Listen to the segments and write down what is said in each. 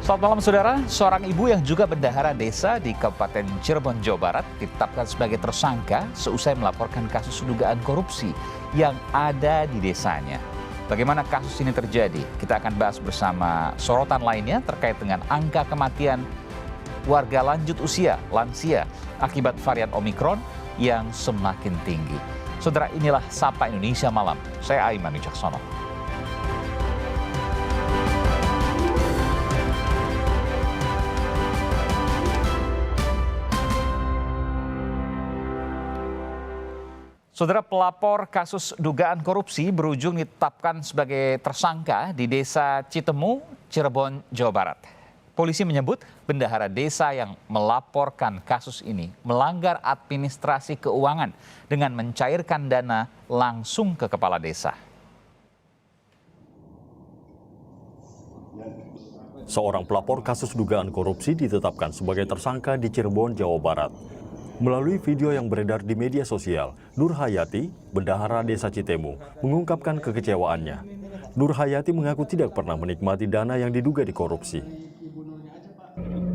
Selamat malam saudara, seorang ibu yang juga bendahara desa di Kabupaten Cirebon, Jawa Barat ditetapkan sebagai tersangka seusai melaporkan kasus dugaan korupsi yang ada di desanya. Bagaimana kasus ini terjadi? Kita akan bahas bersama sorotan lainnya terkait dengan angka kematian warga lanjut usia, lansia, akibat varian Omikron yang semakin tinggi. Saudara, inilah Sapa Indonesia Malam. Saya Aiman Wicaksono. Saudara, pelapor kasus dugaan korupsi berujung ditetapkan sebagai tersangka di Desa Citemu, Cirebon, Jawa Barat. Polisi menyebut bendahara desa yang melaporkan kasus ini melanggar administrasi keuangan dengan mencairkan dana langsung ke kepala desa. Seorang pelapor kasus dugaan korupsi ditetapkan sebagai tersangka di Cirebon, Jawa Barat. Melalui video yang beredar di media sosial, Nur Hayati, bendahara desa Citemu, mengungkapkan kekecewaannya. Nur Hayati mengaku tidak pernah menikmati dana yang diduga dikorupsi.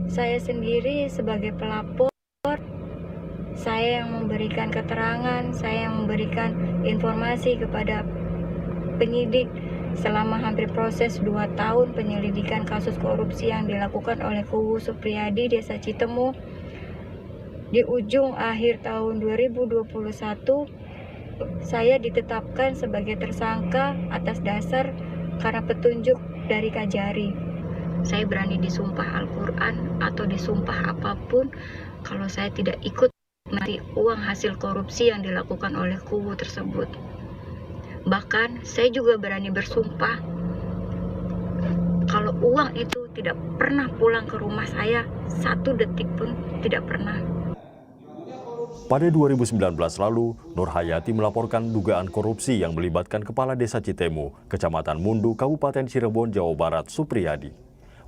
Saya sendiri sebagai pelapor, saya yang memberikan keterangan, saya yang memberikan informasi kepada penyidik selama hampir proses 2 tahun penyelidikan kasus korupsi yang dilakukan oleh kubu Supriyadi Desa Citemu. Di ujung akhir tahun 2021, saya ditetapkan sebagai tersangka atas dasar karena petunjuk dari Kajari. Saya berani disumpah Al-Quran atau disumpah apapun kalau saya tidak ikut menikmati uang hasil korupsi yang dilakukan oleh kubu tersebut. Bahkan saya juga berani bersumpah kalau uang itu tidak pernah pulang ke rumah saya, 1 detik pun tidak pernah. Pada 2019 lalu, Nur Hayati melaporkan dugaan korupsi yang melibatkan Kepala Desa Citemu, Kecamatan Mundu, Kabupaten Cirebon, Jawa Barat, Supriyadi.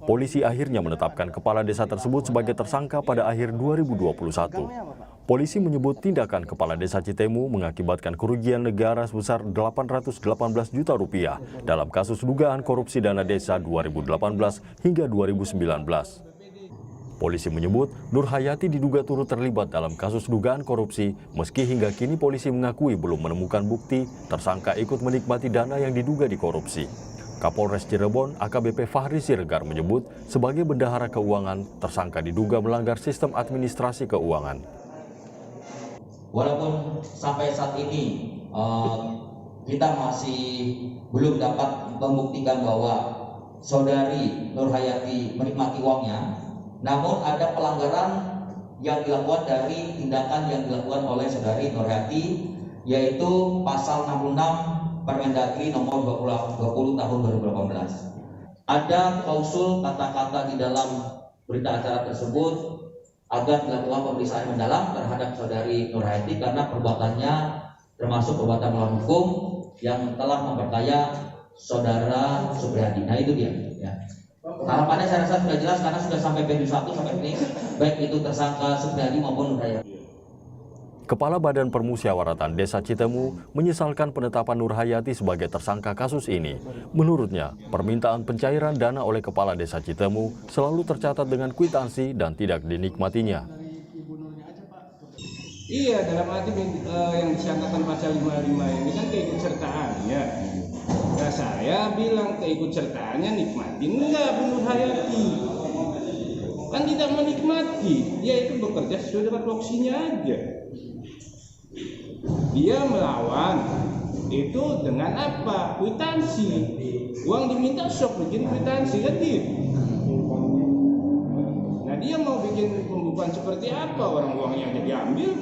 Polisi akhirnya menetapkan Kepala Desa tersebut sebagai tersangka pada akhir 2021. Polisi menyebut tindakan Kepala Desa Citemu mengakibatkan kerugian negara sebesar 818 juta rupiah dalam kasus dugaan korupsi dana desa 2018 hingga 2019. Polisi menyebut Nur Hayati diduga turut terlibat dalam kasus dugaan korupsi, meski hingga kini polisi mengakui belum menemukan bukti tersangka ikut menikmati dana yang diduga dikorupsi. Kapolres Cirebon AKBP Fahri Siregar menyebut sebagai bendahara keuangan, tersangka diduga melanggar sistem administrasi keuangan. Walaupun sampai saat ini kita masih belum dapat membuktikan bahwa saudari Nur Hayati menikmati uangnya, namun ada pelanggaran yang dilakukan dari tindakan yang dilakukan oleh saudari Nur Hayati, yaitu pasal 66 Permendagri nomor 20 tahun 2018. Ada klausul kata-kata di dalam berita acara tersebut agar dilakukan pemeriksaan mendalam terhadap saudari Nur Hayati karena perbuatannya termasuk perbuatan melawan hukum yang telah memperkaya saudara Supriyadi. Nah itu dia. Ya. Harapannya saya rasa sudah jelas karena sudah sampai P1 sampai ini, baik itu tersangka Supriyadi maupun Nur Hayati. Kepala Badan Permusyawaratan Desa Citemu menyesalkan penetapan Nur Hayati sebagai tersangka kasus ini. Menurutnya, permintaan pencairan dana oleh Kepala Desa Citemu selalu tercatat dengan kwitansi dan tidak dinikmatinya. Iya, dalam arti yang disangkakan pasal 55 ini kan keikutsertaannya. Nah, saya bilang keikutsertaannya nikmati, enggak Nur Hayati. Kan tidak menikmati, dia itu bekerja sesuai dengan voksinya aja. Dia melawan itu dengan apa? Kwitansi. Uang diminta sok bikin kwitansi kan gitu. Nah dia mau bikin pembukaan seperti apa? Orang uangnya aja diambil.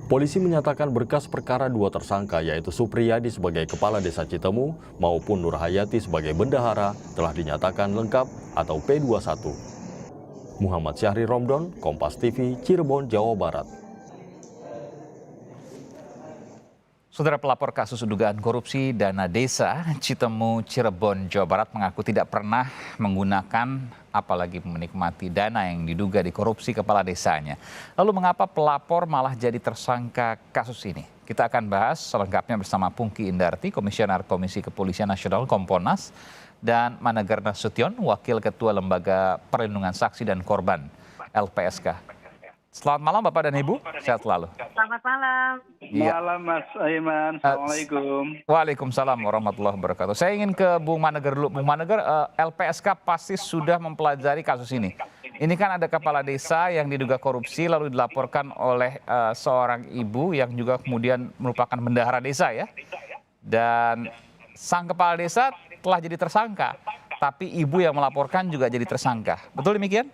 Polisi menyatakan berkas perkara 2 tersangka yaitu Supriyadi sebagai Kepala Desa Citemu maupun Nur Hayati sebagai bendahara telah dinyatakan lengkap atau P21. Muhammad Syahri Romdon, Kompas TV, Cirebon, Jawa Barat. Saudara, pelapor kasus dugaan korupsi dana desa Citemu, Cirebon, Jawa Barat mengaku tidak pernah menggunakan apalagi menikmati dana yang diduga dikorupsi kepala desanya. Lalu mengapa pelapor malah jadi tersangka kasus ini? Kita akan bahas selengkapnya bersama Pungki Indarti, Komisioner Komisi Kepolisian Nasional Kompolnas, dan Manager Nasution, Wakil Ketua Lembaga Perlindungan Saksi dan Korban LPSK. Selamat malam Bapak dan Ibu, sehat selalu. Selamat malam. Iya. Malam Mas Aiman, Assalamualaikum. Waalaikumsalam warahmatullahi wabarakatuh. Saya ingin ke Bung Manager dulu. Bung Manager, LPSK pasti sudah mempelajari kasus ini. Ini kan ada kepala desa yang diduga korupsi lalu dilaporkan oleh seorang ibu yang juga kemudian merupakan bendahara desa ya. Dan sang kepala desa telah jadi tersangka, tapi ibu yang melaporkan juga jadi tersangka. Betul demikian?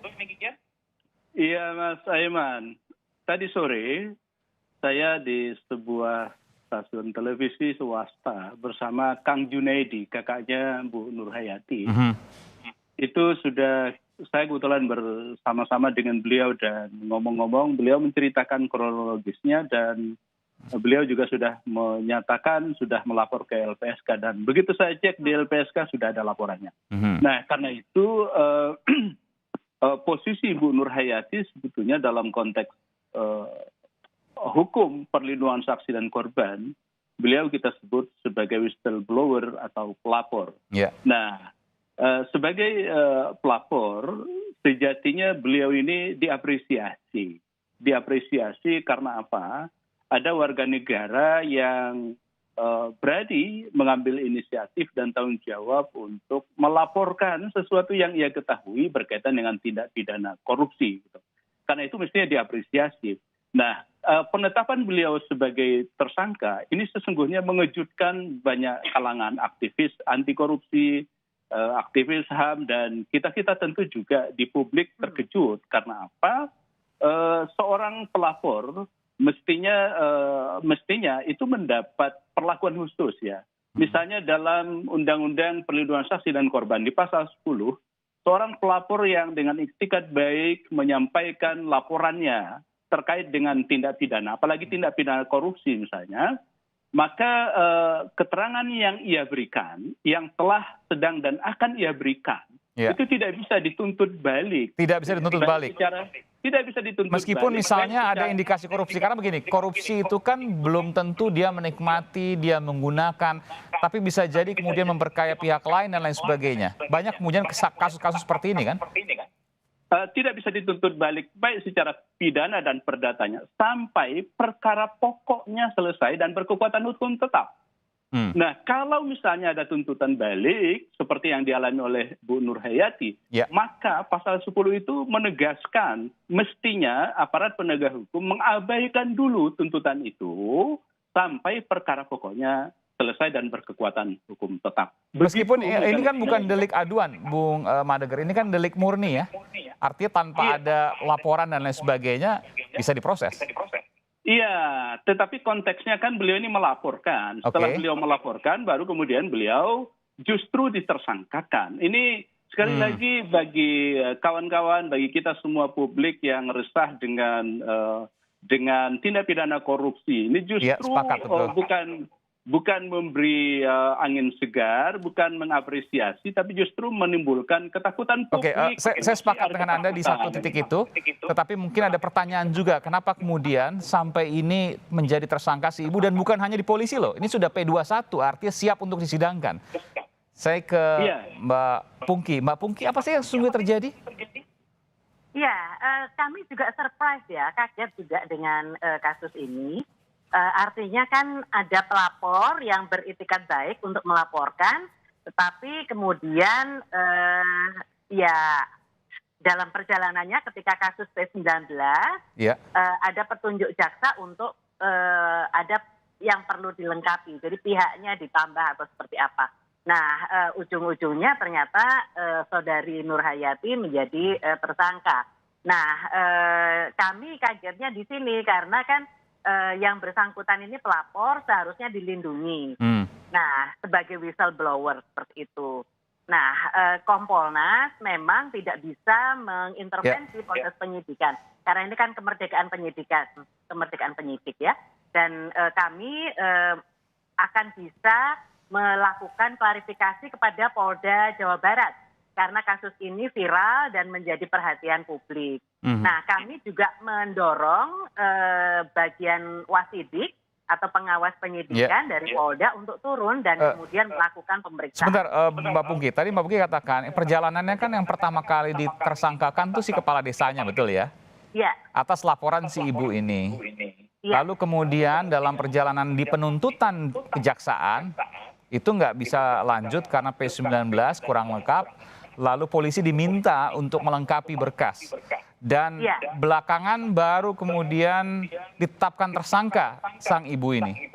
Iya Mas Aiman, tadi sore saya di sebuah stasiun televisi swasta bersama Kang Junaidi, kakaknya Bu Nur Hayati. Itu sudah saya kebetulan bersama-sama dengan beliau dan ngomong-ngomong beliau menceritakan kronologisnya dan beliau juga sudah menyatakan sudah melapor ke LPSK dan begitu saya cek di LPSK sudah ada laporannya. Nah karena itu posisi Bu Nur Hayati sebetulnya dalam konteks hukum perlindungan saksi dan korban, beliau kita sebut sebagai whistleblower atau pelapor. Yeah. Nah, sebagai pelapor, sejatinya beliau ini diapresiasi. Diapresiasi karena apa? Ada warga negara yang berani mengambil inisiatif dan tanggung jawab untuk melaporkan sesuatu yang ia ketahui berkaitan dengan tindak pidana korupsi. Gitu. Karena itu mestinya diapresiasi. Nah, penetapan beliau sebagai tersangka ini sesungguhnya mengejutkan banyak kalangan aktivis anti korupsi, aktivis HAM, dan kita tentu juga di publik terkejut. Karena apa? Seorang pelapor mestinya itu mendapat perlakuan khusus ya. Misalnya dalam Undang-Undang Perlindungan Saksi dan Korban di pasal 10, seorang pelapor yang dengan iktikat baik menyampaikan laporannya terkait dengan tindak pidana, apalagi tindak pidana korupsi misalnya, maka keterangan yang ia berikan, yang telah, sedang dan akan ia berikan, itu tidak bisa dituntut balik. Tidak bisa dituntut balik. Tidak bisa dituntut meskipun balik. Misalnya ada indikasi korupsi. Karena begini, korupsi itu kan belum tentu dia menikmati, dia menggunakan, tapi bisa jadi kemudian memperkaya pihak lain dan lain sebagainya. Banyak kemudian kasus-kasus seperti ini kan? Tidak bisa dituntut balik, baik secara pidana dan perdatanya, sampai perkara pokoknya selesai dan berkekuatan hukum tetap. Nah, kalau misalnya ada tuntutan balik, seperti yang dialami oleh Bu Nur Hayati, maka pasal 10 itu menegaskan mestinya aparat penegak hukum mengabaikan dulu tuntutan itu sampai perkara pokoknya selesai dan berkekuatan hukum tetap. Meskipun ini kan bukan delik aduan, Bung Manager, ini kan delik murni ya. Artinya tanpa ada laporan dan lain sebagainya bisa diproses. Iya, tetapi konteksnya kan beliau ini melaporkan. Setelah beliau melaporkan, baru kemudian beliau justru ditersangkakan. Ini sekali lagi bagi kawan-kawan, bagi kita semua publik yang resah dengan tindak pidana korupsi. Ini justru bukan memberi angin segar, bukan mengapresiasi, tapi justru menimbulkan ketakutan publik. Saya sepakat dengan Anda di satu titik itu, tetapi mungkin ada pertanyaan juga, kenapa kemudian sampai ini menjadi tersangka si ibu dan bukan hanya di polisi loh, ini sudah P21, artinya siap untuk disidangkan. Saya ke Mbak Pungki. Mbak Pungki, apa sih yang sesungguhnya terjadi? Ya, kami juga surprise ya, kaget juga dengan kasus ini. Artinya kan ada pelapor yang beritikat baik untuk melaporkan, tetapi kemudian ya dalam perjalanannya ketika kasus P19 ada petunjuk jaksa untuk ada yang perlu dilengkapi, jadi pihaknya ditambah atau seperti apa. Nah, ujung-ujungnya ternyata saudari Nur Hayati menjadi tersangka. Nah, kami kagetnya di sini karena kan yang bersangkutan ini pelapor seharusnya dilindungi. Nah, sebagai whistleblower seperti itu. Nah, Kompolnas memang tidak bisa mengintervensi proses penyidikan. Karena ini kan kemerdekaan penyidik ya. Dan kami akan bisa melakukan klarifikasi kepada Polda Jawa Barat. Karena kasus ini viral dan menjadi perhatian publik. Nah, kami juga mendorong bagian Wasidik atau pengawas penyidikan dari Polda untuk turun dan kemudian melakukan pemeriksaan. Sebentar, Mbak Pungki. Tadi Mbak Pungki katakan perjalanannya kan yang pertama kali ditersangkakan tuh si kepala desanya, betul ya? Iya. Atas laporan si ibu ini. Iya. Lalu kemudian dalam perjalanan di penuntutan kejaksaan itu nggak bisa lanjut karena P19 kurang lengkap. Lalu polisi diminta untuk melengkapi berkas. Dan belakangan baru kemudian ditetapkan tersangka sang ibu ini.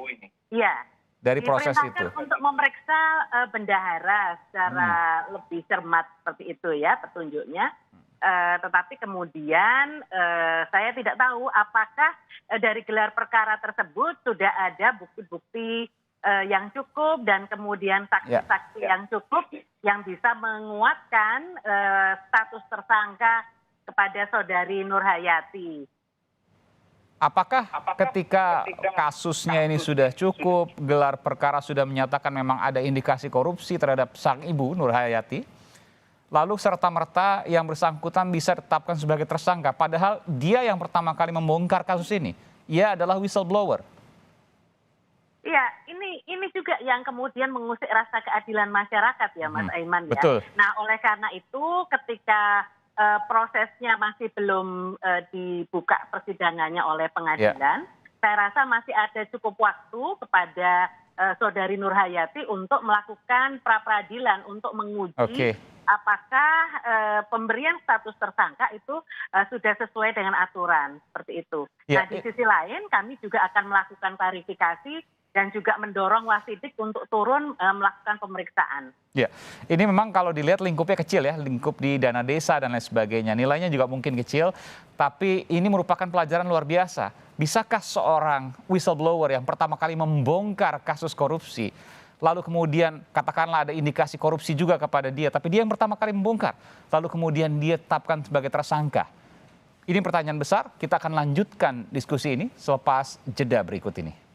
Iya. Dari proses itu. Diperintahkan untuk memeriksa bendahara secara lebih cermat seperti itu ya petunjuknya. Tetapi kemudian saya tidak tahu apakah dari gelar perkara tersebut sudah ada bukti-bukti yang cukup dan kemudian saksi-saksi yang cukup yang bisa menguatkan status tersangka kepada saudari Nur Hayati. Apakah ketika kasusnya ini sudah cukup, gelar perkara sudah menyatakan memang ada indikasi korupsi terhadap sang ibu Nur Hayati, lalu serta-merta yang bersangkutan bisa ditetapkan sebagai tersangka, padahal dia yang pertama kali membongkar kasus ini, ia adalah whistleblower. Iya, ini juga yang kemudian mengusik rasa keadilan masyarakat ya, Mas Aiman ya. Betul. Nah, oleh karena itu ketika prosesnya masih belum dibuka persidangannya oleh pengadilan, saya rasa masih ada cukup waktu kepada saudari Nur Hayati untuk melakukan pra-peradilan untuk menguji apakah pemberian status tersangka itu sudah sesuai dengan aturan seperti itu. Nah, di sisi lain kami juga akan melakukan klarifikasi dan juga mendorong Wasidik untuk turun melakukan pemeriksaan. Ya, ini memang kalau dilihat lingkupnya kecil ya, lingkup di dana desa dan lain sebagainya. Nilainya juga mungkin kecil, tapi ini merupakan pelajaran luar biasa. Bisakah seorang whistleblower yang pertama kali membongkar kasus korupsi, lalu kemudian katakanlah ada indikasi korupsi juga kepada dia, tapi dia yang pertama kali membongkar, lalu kemudian dia tetapkan sebagai tersangka? Ini pertanyaan besar, kita akan lanjutkan diskusi ini selepas jeda berikut ini.